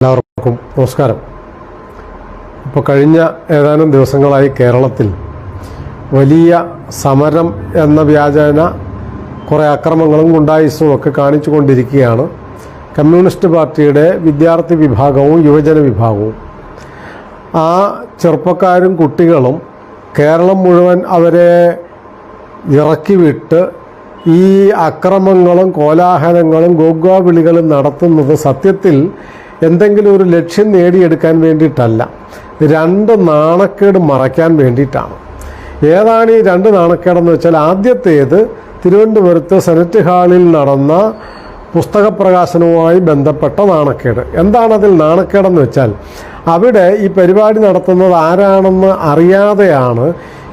എല്ലാവർക്കും നമസ്കാരം. ഇപ്പോൾ കഴിഞ്ഞ ഏതാനും ദിവസങ്ങളായി കേരളത്തിൽ വലിയ സമരം എന്ന വ്യാജേന കുറേ അക്രമങ്ങളും ഗുണ്ടായിസവും ഒക്കെ കാണിച്ചു കൊണ്ടിരിക്കുകയാണ് കമ്മ്യൂണിസ്റ്റ് പാർട്ടിയുടെ വിദ്യാർത്ഥി വിഭാഗവും യുവജന വിഭാഗവും. ആ ചെറുപ്പക്കാരും കുട്ടികളും കേരളം മുഴുവൻ അവരെ ഇറക്കി വിട്ട് ഈ അക്രമങ്ങളും കോലാഹലങ്ങളും ഗോഗ്വാവിളികളും നടത്തുന്നത് സത്യത്തിൽ എന്തെങ്കിലും ഒരു ലക്ഷ്യം നേടിയെടുക്കാൻ വേണ്ടിയിട്ടല്ല, രണ്ട് നാണക്കേട് മറയ്ക്കാൻ വേണ്ടിയിട്ടാണ്. ഏതാണ് ഈ രണ്ട് നാണക്കേടെന്ന് വെച്ചാൽ, ആദ്യത്തേത് തിരുവനന്തപുരത്ത് സെനറ്റ് ഹാളിൽ നടന്ന പുസ്തക പ്രകാശനവുമായി ബന്ധപ്പെട്ട നാണക്കേട്. എന്താണ് അതിൽ നാണക്കേടെന്ന് വെച്ചാൽ, അവിടെ ഈ പരിപാടി നടത്തുന്നത് ആരാണെന്ന് അറിയാതെയാണ്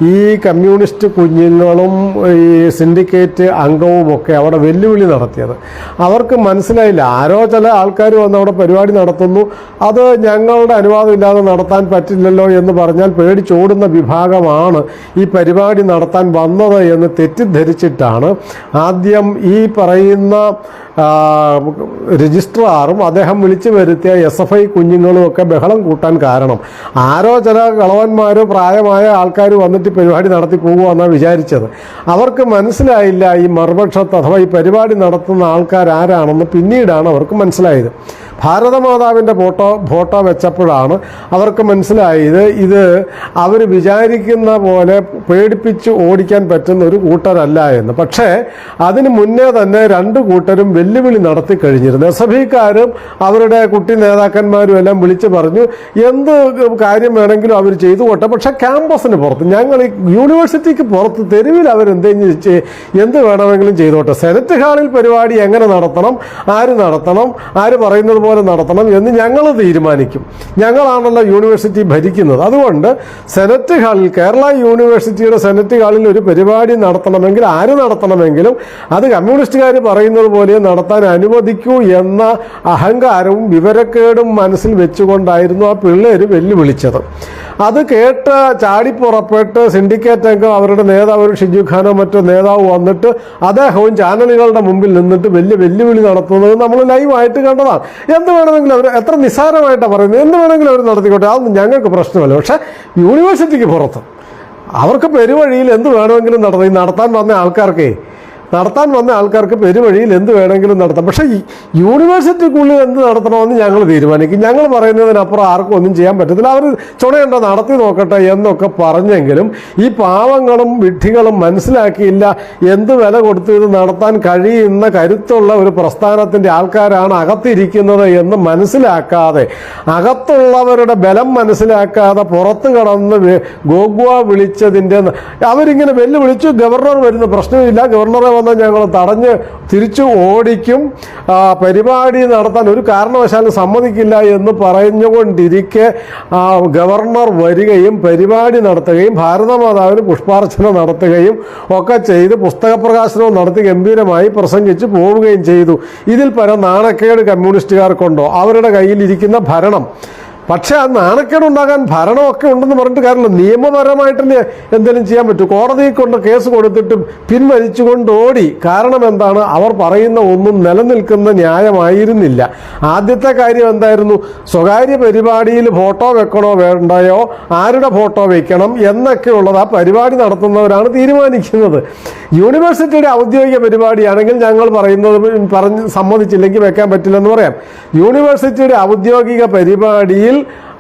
ഈ കമ്മ്യൂണിസ്റ്റ് കുഞ്ഞുങ്ങളും ഈ സിൻഡിക്കേറ്റ് അംഗവുമൊക്കെ അവിടെ വെല്ലുവിളി നടത്തിയത്. അവർക്ക് മനസ്സിലായില്ല, ആരോ ചില ആൾക്കാർ വന്ന് അവിടെ പരിപാടി നടത്തുന്നു, അത് ഞങ്ങളുടെ അനുവാദം ഇല്ലാതെ നടത്താൻ പറ്റില്ലല്ലോ എന്ന് പറഞ്ഞാൽ പേടിച്ചോടുന്ന വിഭാഗമാണ് ഈ പരിപാടി നടത്താൻ വന്നത് എന്ന് തെറ്റിദ്ധരിച്ചിട്ടാണ് ആദ്യം ഈ പറയുന്ന രജിസ്ട്രാറും അദ്ദേഹം വിളിച്ചു വരുത്തിയ SFI കുഞ്ഞുങ്ങളും ഒക്കെ ബഹളം കൂട്ടാൻ കാരണം. ആരോ ചില കളവന്മാരോ പ്രായമായ ആൾക്കാർ വന്നിട്ട് പരിപാടി നടത്തി പോകുമെന്നാണ് വിചാരിച്ചത്. അവർക്ക് മനസ്സിലായില്ല ഈ മറുപക്ഷത്ത് അഥവാ ഈ പരിപാടി നടത്തുന്ന ആൾക്കാർ ആരാണെന്ന് പിന്നീടാണ് അവർക്ക് മനസ്സിലായത്. ഭാരതമാതാവിൻ്റെ ഫോട്ടോ വെച്ചപ്പോഴാണ് അവർക്ക് മനസ്സിലായത് ഇത് അവർ വിചാരിക്കുന്ന പോലെ പേടിപ്പിച്ച് ഓടിക്കാൻ പറ്റുന്ന ഒരു കൂട്ടരല്ല എന്ന്. പക്ഷേ അതിന് മുന്നേ തന്നെ രണ്ട് കൂട്ടരും വെല്ലുവിളി നടത്തി കഴിഞ്ഞിരുന്നു. SFIക്കാരും അവരുടെ കുട്ടി നേതാക്കന്മാരും എല്ലാം വിളിച്ചു പറഞ്ഞു, എന്ത് കാര്യം വേണമെങ്കിലും അവർ ചെയ്തു കൊട്ടെ, പക്ഷേ ക്യാമ്പസിന് പുറത്ത്, ഞങ്ങൾ ഈ യൂണിവേഴ്സിറ്റിക്ക് പുറത്ത് തെരുവിൽ എന്ത് വേണമെങ്കിലും ചെയ്തോട്ടെ, സെനറ്റ് ഹാളിൽ പരിപാടി എങ്ങനെ നടത്തണം, ആര് പറയുന്നത് പോലെ നടത്തണം എന്ന് ഞങ്ങൾ തീരുമാനിക്കും. ഞങ്ങളാണല്ലോ യൂണിവേഴ്സിറ്റി ഭരിക്കുന്നത്. അതുകൊണ്ട് സെനറ്റ് ഹാളിൽ, കേരള യൂണിവേഴ്സിറ്റിയുടെ സെനറ്റ് ഹാളിൽ ഒരു പരിപാടി നടത്തണമെങ്കിൽ ആര് നടത്തണമെങ്കിലും അത് കമ്മ്യൂണിസ്റ്റുകാർ പറയുന്നത് പോലെ നടത്താൻ അനുവദിക്കൂ എന്ന അഹങ്കാരവും വിവരക്കേടും മനസ്സിൽ വെച്ചുകൊണ്ടായിരുന്നു ആ പിള്ളേർ വെല്ലുവിളിച്ചത്. അത് കേട്ട് ചാടിപ്പുറപ്പെട്ട് സിൻഡിക്കേറ്റ് അംഗം, അവരുടെ നേതാവ് ഒരു ഷിജു ഖാനോ മറ്റോ നേതാവ് വന്നിട്ട് അദ്ദേഹവും ചാനലുകളുടെ മുമ്പിൽ നിന്നിട്ട് വെല്ലുവിളി നടത്തുന്നത് നമ്മൾ ലൈവായിട്ട് കണ്ടതാണ്. എന്ത് വേണമെങ്കിലും അവർ, എത്ര നിസ്സാരമായിട്ടാണ് പറയുന്നത്, എന്ത് വേണമെങ്കിലും അവർ നടത്തിക്കോട്ടെ, അതൊന്നും ഞങ്ങൾക്ക് പ്രശ്നമല്ല. പക്ഷേ യൂണിവേഴ്സിറ്റിക്ക് പുറത്ത് അവർക്ക് പെരുവഴിയിൽ എന്ത് വേണമെങ്കിലും നടത്താൻ വന്ന ആൾക്കാർക്ക് പെരുവഴിയിൽ എന്ത് വേണമെങ്കിലും നടത്താം. പക്ഷേ ഈ യൂണിവേഴ്സിറ്റിക്കുള്ളിൽ എന്ത് നടത്തണമെന്ന് ഞങ്ങൾ തീരുമാനിക്കും. ഞങ്ങൾ പറയുന്നതിനപ്പുറം ആർക്കും ഒന്നും ചെയ്യാൻ പറ്റത്തില്ല. അവർ ചുണയുണ്ടോ നടത്തി നോക്കട്ടെ എന്നൊക്കെ പറഞ്ഞെങ്കിലും ഈ പാവങ്ങളും വിഡ്ഢികളും മനസ്സിലാക്കിയില്ല എന്ത് വില കൊടുത്ത് ഇത് നടത്താൻ കഴിയുന്ന കരുത്തുള്ള ഒരു പ്രസ്ഥാനത്തിൻ്റെ ആൾക്കാരാണ് അകത്തിരിക്കുന്നത് എന്ന് മനസ്സിലാക്കാതെ, അകത്തുള്ളവരുടെ ബലം മനസ്സിലാക്കാതെ പുറത്ത് കടന്ന് ഗോഗ്വ വിളിച്ചതിൻ്റെ അവരിങ്ങനെ വെല്ലുവിളിച്ചു. ഗവർണർ വരുന്ന പ്രശ്നമില്ല, ഗവർണറെ വന്നാൽ ഞങ്ങൾ തടഞ്ഞ് തിരിച്ചു ഓടിക്കും, പരിപാടി നടത്താൻ ഒരു കാരണവശാലും സമ്മതിക്കില്ല എന്ന് പറഞ്ഞുകൊണ്ടിരിക്കെ ഗവർണർ വരികയും പരിപാടി നടത്തുകയും ഭാരതമാതാവിന് പുഷ്പാർച്ചന നടത്തുകയും ഒക്കെ ചെയ്ത് പുസ്തക പ്രകാശനവും നടത്തി ഗംഭീരമായി പ്രസംഗിച്ച് പോവുകയും ചെയ്തു. ഇതിൽ പരം നാണക്കേട് കമ്മ്യൂണിസ്റ്റുകാർക്കുണ്ടോ? അവരുടെ കയ്യിലിരിക്കുന്ന ഭരണം. പക്ഷേ ആ നാണക്കേടുണ്ടാകാൻ ഭരണമൊക്കെ ഉണ്ടെന്ന് പറഞ്ഞിട്ട് കാര്യമില്ല. നിയമപരമായിട്ടല്ലേ എന്തെങ്കിലും ചെയ്യാൻ പറ്റും. കോടതിയിൽ കൊണ്ട് കേസ് കൊടുത്തിട്ടും പിൻവലിച്ചുകൊണ്ട് ഓടി. കാരണം എന്താണ്? അവർ പറയുന്ന ഒന്നും നിലനിൽക്കുന്ന ന്യായമായിരുന്നില്ല. ആദ്യത്തെ കാര്യം എന്തായിരുന്നു? സ്വകാര്യ പരിപാടിയിൽ ഫോട്ടോ വെക്കണോ വേണ്ടയോ, ആരുടെ ഫോട്ടോ വെക്കണം എന്നൊക്കെയുള്ളത് ആ പരിപാടി നടത്തുന്നവരാണ് തീരുമാനിക്കുന്നത്. യൂണിവേഴ്സിറ്റിയുടെ ഔദ്യോഗിക പരിപാടിയാണെങ്കിൽ ഞങ്ങൾ പറഞ്ഞ് സമ്മതിച്ചില്ലെങ്കിൽ വെക്കാൻ പറ്റില്ലെന്ന് പറയാം. യൂണിവേഴ്സിറ്റിയുടെ ഔദ്യോഗിക പരിപാടിയിൽ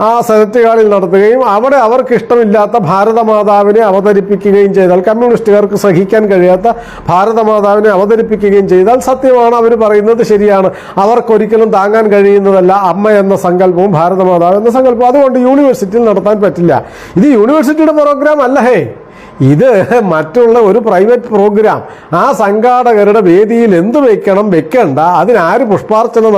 ആ സെനറ്റ് ഹാളിൽ നടത്തുകയും അവിടെ അവർക്ക് ഇഷ്ടമില്ലാത്ത ഭാരതമാതാവിനെ അവതരിപ്പിക്കുകയും ചെയ്താൽ, കമ്മ്യൂണിസ്റ്റുകാർക്ക് സഹിക്കാൻ കഴിയാത്ത ഭാരതമാതാവിനെ അവതരിപ്പിക്കുകയും ചെയ്താൽ, സത്യമാണ് അവർ പറയുന്നത് ശരിയാണ്, അവർക്കൊരിക്കലും താങ്ങാൻ കഴിയുന്നതല്ല അമ്മ എന്ന സങ്കല്പവും ഭാരതമാതാവ് എന്ന സങ്കല്പവും. അതുകൊണ്ട് യൂണിവേഴ്സിറ്റിയിൽ നടത്താൻ പറ്റില്ല. ഇത് യൂണിവേഴ്സിറ്റിയുടെ പ്രോഗ്രാം അല്ല, ഇത് മറ്റുള്ള ഒരു പ്രൈവറ്റ് പ്രോഗ്രാം. ആ സംഘാടകരുടെ വേദിയിൽ എന്ത് വെക്കണം, വെക്കണ്ട, അതിനാര് പുഷ്പാർച്ചന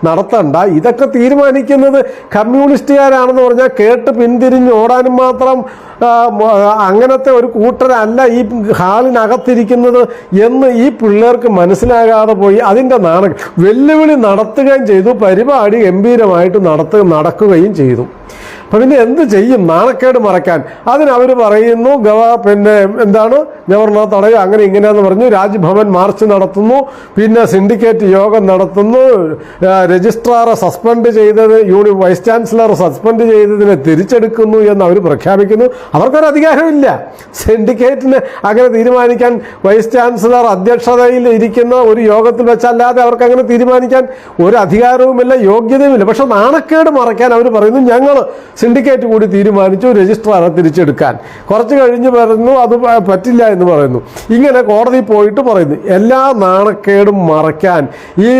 നടത്തണ്ട, ഇതൊക്കെ തീരുമാനിക്കുന്നത് കമ്മ്യൂണിസ്റ്റുകാരാണെന്ന് പറഞ്ഞാൽ കേട്ട് പിന്തിരിഞ്ഞ് ഓടാനും മാത്രം അങ്ങനത്തെ ഒരു കൂട്ടരല്ല ഈ ഹാളിനകത്തിരിക്കുന്നത് എന്ന് ഈ പിള്ളേർക്ക് മനസ്സിലാകാതെ പോയി. അതിൻ്റെ വെല്ലുവിളി നടത്തുകയും ചെയ്തു, പരിപാടി ഗംഭീരമായിട്ട് നടക്കുകയും ചെയ്തു. അപ്പം പിന്നെ എന്ത് ചെയ്യും നാണക്കേട് മറയ്ക്കാൻ? അതിനവർ പറയുന്നു ഗവർണർ തടയുക അങ്ങനെ ഇങ്ങനെയെന്ന് പറഞ്ഞു. രാജ്ഭവൻ മാർച്ച് നടത്തുന്നു, പിന്നെ സിൻഡിക്കേറ്റ് യോഗം നടത്തുന്നു, രജിസ്ട്രാറെ സസ്പെൻഡ് ചെയ്തത് വൈസ് ചാൻസലർ സസ്പെൻഡ് ചെയ്തതിനെ തിരിച്ചെടുക്കുന്നു എന്ന് അവർ പ്രഖ്യാപിക്കുന്നു. അവർക്കൊരു അധികാരമില്ല. സിൻഡിക്കേറ്റിന് അങ്ങനെ തീരുമാനിക്കാൻ വൈസ് ചാൻസലർ അധ്യക്ഷതയിൽ ഇരിക്കുന്ന ഒരു യോഗത്തിൽ വെച്ചല്ലാതെ അവർക്ക് അങ്ങനെ തീരുമാനിക്കാൻ ഒരു അധികാരവുമില്ല, യോഗ്യതയുമില്ല. പക്ഷെ നാണക്കേട് മറയ്ക്കാൻ അവർ പറയുന്നു ഞങ്ങൾ സിൻഡിക്കേറ്റ് കൂടി തീരുമാനിച്ചു രജിസ്ട്രാറെ തിരിച്ചെടുക്കാൻ. കുറച്ച് കഴിഞ്ഞ് പറയുന്നു അത് പറ്റില്ല എന്ന് പറയുന്നു. ഇങ്ങനെ കോടതി പോയിട്ട് പറയുന്നു. എല്ലാ നാണക്കേടും മറയ്ക്കാൻ ഈ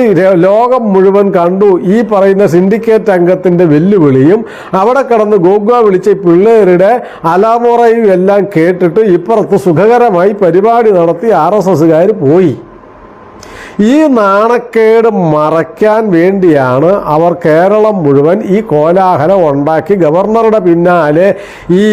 ലോകം മുഴുവൻ കണ്ടു ഈ പറയുന്ന സിൻഡിക്കേറ്റ് അംഗത്തിന്റെ വെല്ലുവിളിയും അവിടെ കിടന്ന് ഗോഗ്വ വിളിച്ച പിള്ളേരുടെ അലാമുറയും എല്ലാം കേട്ടിട്ട് ഇപ്പുറത്ത് സുഖകരമായി പരിപാടി നടത്തി RSSകാർ പോയി. ഈ നാണക്കേട് മറയ്ക്കാൻ വേണ്ടിയാണ് അവർ കേരളം മുഴുവൻ ഈ കോലാഹലം ഉണ്ടാക്കി ഗവർണറുടെ പിന്നാലെ ഈ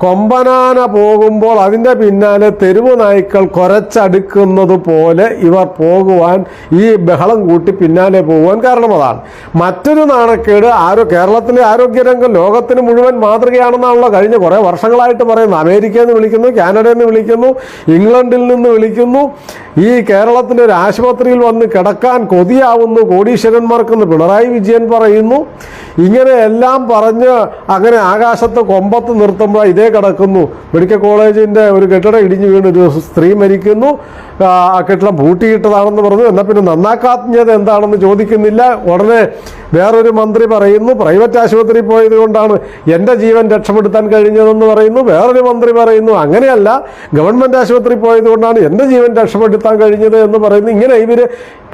കൊമ്പനാന പോകുമ്പോൾ അതിൻ്റെ പിന്നാലെ തെരുവ് നായ്ക്കൾ കുരച്ചടുക്കുന്നത് പോലെ ഇവർ പോകുവാൻ ഈ ബഹളം കൂട്ടി പിന്നാലെ പോകുവാൻ കാരണം അതാണ്. മറ്റൊരു നാണക്കേട് കേരളത്തിലെ ആരോഗ്യരംഗം ലോകത്തിന് മുഴുവൻ മാതൃകയാണെന്നാണല്ലോ കഴിഞ്ഞ കുറേ വർഷങ്ങളായിട്ട് പറയുന്നത്. അമേരിക്കയിൽ നിന്ന് വിളിക്കുന്നു, കാനഡയിൽ നിന്ന് വിളിക്കുന്നു, ഇംഗ്ലണ്ടിൽ നിന്ന് വിളിക്കുന്നു. ഈ കേരളത്തിൻ്റെ ഒരു ആശുപത്രിയിൽ വന്ന് കിടക്കാൻ കൊതിയാവുന്നു കോടീശ്വരന്മാർക്കെന്ന് പിണറായി വിജയൻ പറയുന്നു. ഇങ്ങനെയെല്ലാം പറഞ്ഞ് അങ്ങനെ ആകാശത്ത് കൊമ്പത്ത് നിർത്തുമ്പോൾ ഇതേ കിടക്കുന്നു. മെഡിക്കൽ കോളേജിൻ്റെ ഒരു കെട്ടിടം ഇടിഞ്ഞു വീണ് ഒരു സ്ത്രീ മരിക്കുന്നു. ആ കെട്ടിടം പൂട്ടിയിട്ടതാണെന്ന് പറഞ്ഞു. എന്നാൽ പിന്നെ നന്നാക്കാത്തത് എന്താണെന്ന് ചോദിക്കുന്നില്ല. ഉടനെ വേറൊരു മന്ത്രി പറയുന്നു പ്രൈവറ്റ് ആശുപത്രിയിൽ പോയത് കൊണ്ടാണ് എൻ്റെ ജീവൻ രക്ഷപ്പെടുത്താൻ കഴിഞ്ഞതെന്ന് പറയുന്നു. വേറൊരു മന്ത്രി പറയുന്നു അങ്ങനെയല്ല, ഗവൺമെൻറ് ആശുപത്രി പോയത് കൊണ്ടാണ് എൻ്റെ ജീവൻ രക്ഷപ്പെടുത്താൻ കഴിഞ്ഞത് എന്ന് പറയുന്നു. ഇങ്ങനെ ഇവർ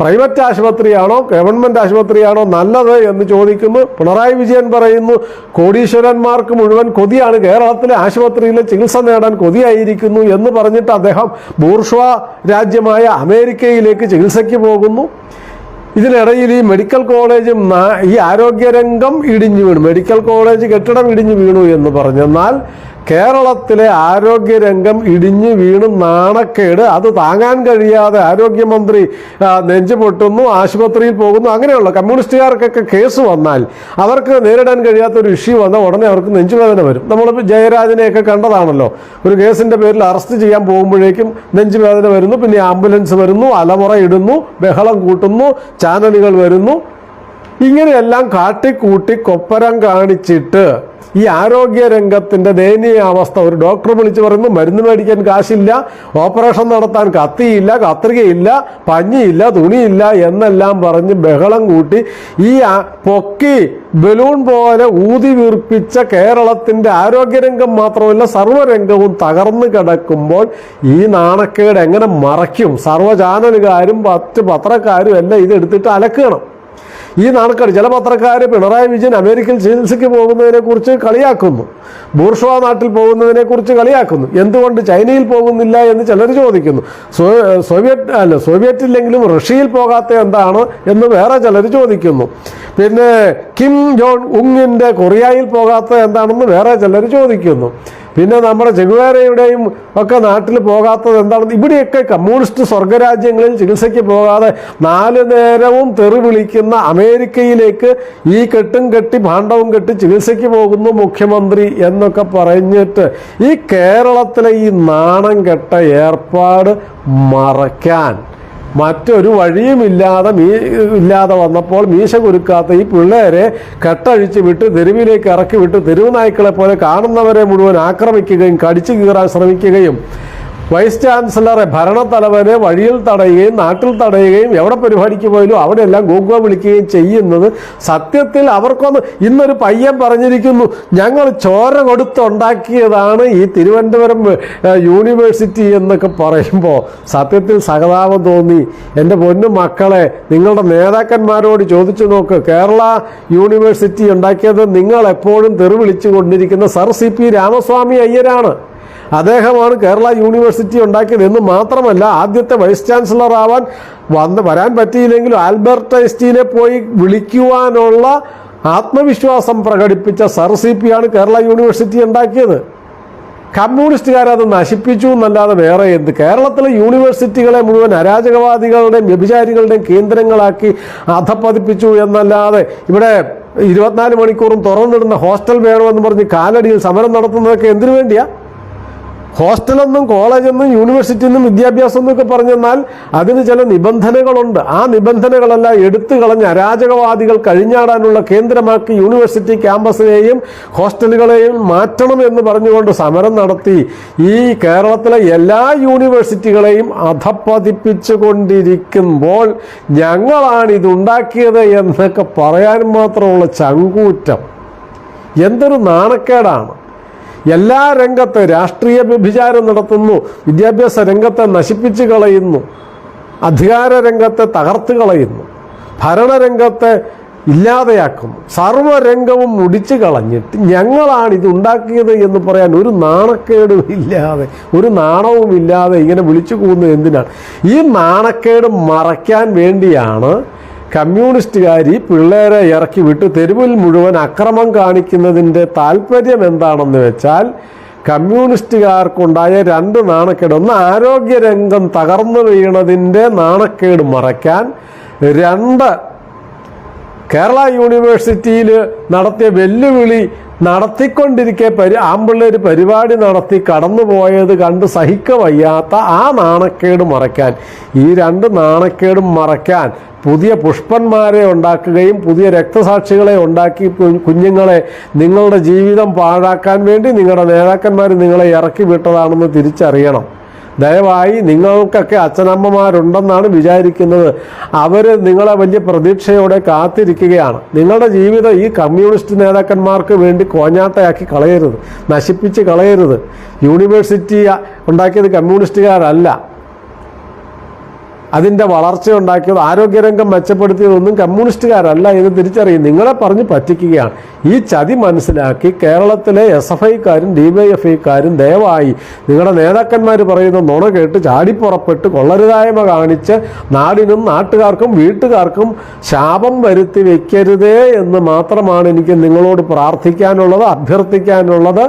പ്രൈവറ്റ് ആശുപത്രിയാണോ ഗവൺമെൻറ് ആശുപത്രിയാണോ നല്ലത് എന്ന് ചോദിക്കുന്നു. പിണറായി വിജയൻ പറയുന്നു കോടീശ്വരന്മാർക്ക് മുഴുവൻ കൊതിയാണ്, കേരളത്തിലെ ആശുപത്രിയിൽ ചികിത്സ നേടാൻ കൊതിയായിരിക്കുന്നു എന്ന് പറഞ്ഞിട്ട് അദ്ദേഹം ബൂർഷ്വാ രാജ്യമായ അമേരിക്കയിലേക്ക് ചികിത്സയ്ക്ക് പോകുന്നു. ഇതിനിടയിൽ ഈ മെഡിക്കൽ കോളേജും ഈ ആരോഗ്യരംഗം ഇടിഞ്ഞു വീണു, മെഡിക്കൽ കോളേജ് കെട്ടിടം ഇടിഞ്ഞു വീണു എന്ന് പറഞ്ഞെന്നാൽ കേരളത്തിലെ ആരോഗ്യരംഗം ഇടിഞ്ഞു വീണ് നാണക്കേട് അത് താങ്ങാൻ കഴിയാതെ ആരോഗ്യമന്ത്രി നെഞ്ചു പൊട്ടുന്നു, ആശുപത്രിയിൽ പോകുന്നു. അങ്ങനെയുള്ള കമ്മ്യൂണിസ്റ്റുകാർക്കൊക്കെ കേസ് വന്നാൽ അവർക്ക് നേരിടാൻ കഴിയാത്തൊരു ഇഷ്യൂ വന്നാൽ ഉടനെ അവർക്ക് നെഞ്ചുവേദന വരും. നമ്മളിപ്പോൾ ജയരാജനെയൊക്കെ കണ്ടതാണല്ലോ. ഒരു കേസിൻ്റെ പേരിൽ അറസ്റ്റ് ചെയ്യാൻ പോകുമ്പോഴേക്കും നെഞ്ചുവേദന വരുന്നു, പിന്നെ ആംബുലൻസ് വരുന്നു, അലമുറ ഇടുന്നു, ബഹളം കൂട്ടുന്നു, ചാനലുകൾ വരുന്നു. ഇങ്ങനെയെല്ലാം കാട്ടിക്കൂട്ടി കൊപ്പരം കാണിച്ചിട്ട് ഈ ആരോഗ്യരംഗത്തിൻ്റെ ദയനീയ അവസ്ഥ ഒരു ഡോക്ടർ വിളിച്ച് പറയുന്നു മരുന്ന് മേടിക്കാൻ കാശില്ല, ഓപ്പറേഷൻ നടത്താൻ കത്തിയില്ല, കത്രികയില്ല, പഞ്ഞിയില്ല, തുണിയില്ല എന്നെല്ലാം പറഞ്ഞ് ബഹളം കൂട്ടി ഈ പൊക്കി ബലൂൺ പോലെ ഊതി വീർപ്പിച്ച കേരളത്തിൻ്റെ ആരോഗ്യരംഗം മാത്രമല്ല സർവ്വരംഗവും തകർന്നു കിടക്കുമ്പോൾ ഈ നാണക്കേട് എങ്ങനെ മറയ്ക്കും? സർവ്വ ചാനലുകാരും മറ്റ് പത്രക്കാരും എല്ലാം ഇതെടുത്തിട്ട് അലക്കണം. ഈ നാണക്കേട് ചില പത്രക്കാർ പിണറായി വിജയൻ അമേരിക്കയിൽ ചികിത്സയ്ക്ക് പോകുന്നതിനെക്കുറിച്ച് കളിയാക്കുന്നു, ബൂർഷ്വാ നാട്ടിൽ പോകുന്നതിനെക്കുറിച്ച് കളിയാക്കുന്നു. എന്തുകൊണ്ട് ചൈനയിൽ പോകുന്നില്ല എന്ന് ചിലർ ചോദിക്കുന്നു. സോവിയറ്റില്ലെങ്കിലും റഷ്യയിൽ പോകാത്ത എന്താണ് എന്ന് വേറെ ചിലർ ചോദിക്കുന്നു. പിന്നെ കിം ജോൺ ഉങ്ങിൻ്റെ കൊറിയയിൽ പോകാത്ത എന്താണെന്ന് വേറെ ചിലർ ചോദിക്കുന്നു. പിന്നെ നമ്മുടെ ചെഗുവേരയുടെയും ഒക്കെ നാട്ടിൽ പോകാത്തത് എന്താണെന്ന് ഇവിടെയൊക്കെ കമ്മ്യൂണിസ്റ്റ് സ്വർഗരാജ്യങ്ങളിൽ ചികിത്സയ്ക്ക് പോകാതെ 4 നേരവും തെറി വിളിക്കുന്ന അമേരിക്കയിലേക്ക് ഈ കെട്ടും കെട്ടി ഭാണ്ഡവും കെട്ടി ചികിത്സയ്ക്ക് പോകുന്നു മുഖ്യമന്ത്രി എന്നൊക്കെ പറഞ്ഞിട്ട് ഈ കേരളത്തിലെ ഈ നാണം കെട്ട ഏർപ്പാട് മറയ്ക്കാൻ മറ്റൊരു വഴിയുമില്ലാതെ വന്നപ്പോൾ മീശ കുരുക്കാത്ത ഈ പിള്ളേരെ കെട്ടഴിച്ച് വിട്ട് തെരുവിലേക്ക് ഇറക്കി വിട്ട് തെരുവ് നായ്ക്കളെ പോലെ കാണുന്നവരെ മുഴുവൻ ആക്രമിക്കുകയും കടിച്ചു കീറാൻ ശ്രമിക്കുകയും വൈസ് ചാൻസലറെ ഭരണത്തലവനെ വഴിയിൽ തടയുകയും നാട്ടിൽ തടയുകയും എവിടെ പരിപാടിക്ക് പോയാലും അവിടെയെല്ലാം ഗോഗ്വ വിളിക്കുകയും ചെയ്യുന്നത് സത്യത്തിൽ അവർക്കൊന്ന് ഇന്നൊരു പയ്യൻ പറഞ്ഞിരിക്കുന്നു ഞങ്ങൾ ചോര കൊടുത്തുണ്ടാക്കിയതാണ് ഈ തിരുവനന്തപുരം യൂണിവേഴ്സിറ്റി എന്നൊക്കെ പറയുമ്പോൾ സത്യത്തിൽ സഹതാപം തോന്നി. എൻ്റെ പൊന്നു മക്കളെ, നിങ്ങളുടെ നേതാക്കന്മാരോട് ചോദിച്ചു നോക്ക്. കേരള യൂണിവേഴ്സിറ്റി ഉണ്ടാക്കിയത് നിങ്ങൾ എപ്പോഴും തെറി വിളിച്ചു കൊണ്ടിരിക്കുന്ന സർ CP രാമസ്വാമി അയ്യരാണ്. അദ്ദേഹമാണ് കേരള യൂണിവേഴ്സിറ്റി ഉണ്ടാക്കിയത് എന്ന് മാത്രമല്ല ആദ്യത്തെ വൈസ് ചാൻസലർ ആവാൻ വരാൻ പറ്റിയില്ലെങ്കിലും ആൽബർട്ട് ഐൻസ്റ്റീനെ പോയി വിളിക്കുവാനുള്ള ആത്മവിശ്വാസം പ്രകടിപ്പിച്ച സർ CP ആണ് കേരള യൂണിവേഴ്സിറ്റി ഉണ്ടാക്കിയത്. കമ്മ്യൂണിസ്റ്റുകാരത് നശിപ്പിച്ചു എന്നല്ലാതെ വേറെ എന്ത്? കേരളത്തിലെ യൂണിവേഴ്സിറ്റികളെ മുഴുവൻ അരാജകവാദികളുടെയും വ്യഭിചാരികളുടെയും കേന്ദ്രങ്ങളാക്കി അധപ്പതിപ്പിച്ചു എന്നല്ലാതെ ഇവിടെ 24 മണിക്കൂറും തുറന്നിടുന്ന ഹോസ്റ്റൽ വേണമെന്ന് പറഞ്ഞ് കാലടിയിൽ സമരം നടത്തുന്നതൊക്കെ എന്തിനു വേണ്ടിയാ? ഹോസ്റ്റലെന്നും കോളേജെന്നും യൂണിവേഴ്സിറ്റി എന്നും വിദ്യാഭ്യാസം എന്നൊക്കെ പറഞ്ഞെന്നാൽ അതിന് ചില നിബന്ധനകളുണ്ട്. ആ നിബന്ധനകളെല്ലാം എടുത്തു കളഞ്ഞ് അരാജകവാദികൾ കഴിഞ്ഞാടാനുള്ള കേന്ദ്രമാക്കി യൂണിവേഴ്സിറ്റി ക്യാമ്പസിനെയും ഹോസ്റ്റലുകളെയും മാറ്റണം എന്ന് പറഞ്ഞുകൊണ്ട് സമരം നടത്തി ഈ കേരളത്തിലെ എല്ലാ യൂണിവേഴ്സിറ്റികളെയും അധപ്പതിപ്പിച്ചു കൊണ്ടിരിക്കുമ്പോൾ ഞങ്ങളാണ് ഇതുണ്ടാക്കിയത് എന്നൊക്കെ പറയാൻ മാത്രമുള്ള ചങ്കൂറ്റം എന്തൊരു നാണക്കേടാണ്. എല്ലാ രംഗത്ത് രാഷ്ട്രീയ വ്യഭിചാരം നടത്തുന്നു, വിദ്യാഭ്യാസ രംഗത്തെ നശിപ്പിച്ചു കളയുന്നു, അധികാര രംഗത്തെ തകർത്ത് കളയുന്നു, ഭരണരംഗത്തെ ഇല്ലാതെയാക്കുന്നു, സർവ്വരംഗവും മുടിച്ചു കളഞ്ഞിട്ട് ഞങ്ങളാണ് ഇതുണ്ടാക്കിയത് എന്ന് പറയാൻ ഒരു നാണക്കേടും ഇല്ലാതെ, ഒരു നാണവും ഇല്ലാതെ ഇങ്ങനെ വിളിച്ചു കൂവുന്നത് എന്തിനാണ്? ഈ നാണക്കേട് മറയ്ക്കാൻ വേണ്ടിയാണ് കമ്മ്യൂണിസ്റ്റുകാർ ഈ പിള്ളേരെ ഇറക്കി വിട്ട് തെരുവിൽ മുഴുവൻ അക്രമം കാണിക്കുന്നതിൻ്റെ താല്പര്യം എന്താണെന്ന് വെച്ചാൽ, കമ്മ്യൂണിസ്റ്റുകാർക്കുണ്ടായ 2 നാണക്കേട്. ഒന്ന്, ആരോഗ്യരംഗം തകർന്നു വീണതിൻ്റെ നാണക്കേട് മറയ്ക്കാൻ. 2, കേരള യൂണിവേഴ്സിറ്റിയിൽ നടത്തിയ വെല്ലുവിളി നടത്തിക്കൊണ്ടിരിക്കെ ആമ്പിള്ളേർ പരിപാടി നടത്തി കടന്നുപോയത് കണ്ട് സഹിക്കവയ്യാത്ത ആ നാണക്കേട് മറയ്ക്കാൻ. ഈ 2 നാണക്കേടും മറയ്ക്കാൻ പുതിയ പുഷ്പന്മാരെ ഉണ്ടാക്കുകയും പുതിയ രക്തസാക്ഷികളെ ഉണ്ടാക്കി കുഞ്ഞുങ്ങളെ നിങ്ങളുടെ ജീവിതം പാഴാക്കാൻ വേണ്ടി നിങ്ങളുടെ നേതാക്കന്മാർ നിങ്ങളെ ഇറക്കി വിട്ടതാണെന്ന് തിരിച്ചറിയണം. ദയവായി നിങ്ങൾക്കൊക്കെ അച്ഛനമ്മമാരുണ്ടെന്നാണ് വിചാരിക്കുന്നത്. അവർ നിങ്ങളെ വലിയ പ്രതീക്ഷയോടെ കാത്തിരിക്കുകയാണ്. നിങ്ങളുടെ ജീവിതം ഈ കമ്മ്യൂണിസ്റ്റ് നേതാക്കന്മാർക്ക് വേണ്ടി കോഞ്ഞാട്ടയാക്കി കളയരുത്, നശിപ്പിച്ച് കളയരുത്. യൂണിവേഴ്സിറ്റി ഉണ്ടാക്കിയത് കമ്മ്യൂണിസ്റ്റുകാരല്ല, അതിൻ്റെ വളർച്ച ഉണ്ടാക്കിയത്, ആരോഗ്യരംഗം മെച്ചപ്പെടുത്തിയതൊന്നും കമ്മ്യൂണിസ്റ്റുകാരല്ല എന്ന് തിരിച്ചറിയും. നിങ്ങളെ പറഞ്ഞ് പറ്റിക്കുകയാണ്. ഈ ചതി മനസ്സിലാക്കി കേരളത്തിലെ SFIക്കാരും DYFIക്കാരും ദയവായി നിങ്ങളുടെ നേതാക്കന്മാർ പറയുന്ന നുണ കേട്ട് ചാടിപ്പുറപ്പെട്ട് കൊള്ളരുതായ്മ കാണിച്ച് നാടിനും നാട്ടുകാർക്കും വീട്ടുകാർക്കും ശാപം വരുത്തി വെക്കരുതേ എന്ന് മാത്രമാണ് എനിക്ക് നിങ്ങളോട് പ്രാർത്ഥിക്കാനുള്ളത്, അഭ്യർത്ഥിക്കാനുള്ളത്.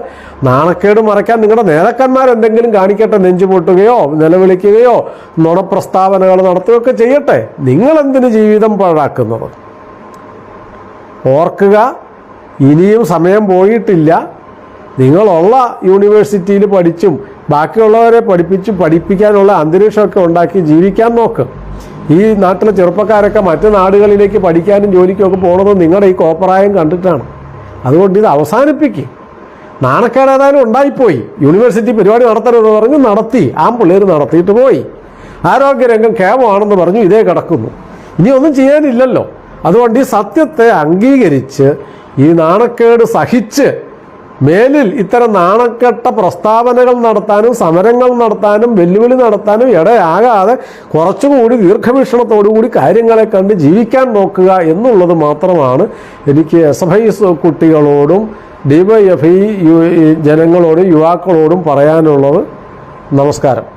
നാണക്കേട് മറയ്ക്കാൻ നിങ്ങളുടെ നേതാക്കന്മാർ എന്തെങ്കിലും കാണിക്കട്ടെ, നെഞ്ചുപൊട്ടുകയോ നിലവിളിക്കുകയോ നുണപ്രസ്താവനകൾ നടത്തുകയൊക്കെ ചെയ്യട്ടെ. നിങ്ങളെന്തിന് ജീവിതം പാഴാക്കുന്നത്? ഓർക്കുക, ഇനിയും സമയം പോയിട്ടില്ല. നിങ്ങളുള്ള യൂണിവേഴ്സിറ്റിയിൽ പഠിച്ചും ബാക്കിയുള്ളവരെ പഠിപ്പിക്കാനുള്ള അന്തരീക്ഷമൊക്കെ ഉണ്ടാക്കി ജീവിക്കാൻ നോക്ക്. ഈ നാട്ടിലെ ചെറുപ്പക്കാരൊക്കെ മറ്റ് നാടുകളിലേക്ക് പഠിക്കാനും ജോലിക്കുമൊക്കെ പോകണത് നിങ്ങളുടെ ഈ കോപ്രായം കണ്ടിട്ടാണ്. അതുകൊണ്ട് ഇത് അവസാനിപ്പിക്കും. നാണക്കേട് ഏതായാലും ഉണ്ടായിപ്പോയി. യൂണിവേഴ്സിറ്റി പരിപാടി നടത്തരുതെന്ന് പറഞ്ഞു, നടത്തി. പിള്ളേർ നടത്തിയിട്ട് പോയി. ആരോഗ്യരംഗം കേമമാണെന്ന് പറഞ്ഞു, ഇതേ കിടക്കുന്നു. ഇനി ഒന്നും ചെയ്യാനില്ലല്ലോ. അതുകൊണ്ട് ഈ സത്യത്തെ അംഗീകരിച്ച് ഈ നാണക്കേട് സഹിച്ച് മേലിൽ ഇത്തരം നാണക്കെട്ട പ്രസ്താവനകൾ നടത്താനും സമരങ്ങൾ നടത്താനും വെല്ലുവിളി നടത്താനും ഇടയാകാതെ കുറച്ചുകൂടി ദീർഘവീക്ഷണത്തോടുകൂടി കാര്യങ്ങളെ കണ്ട് ജീവിക്കാൻ നോക്കുക എന്നുള്ളത് മാത്രമാണ് എനിക്ക് SFI കുട്ടികളോടും DYFI ജനങ്ങളോടും യുവാക്കളോടും പറയാനുള്ളത്. നമസ്കാരം.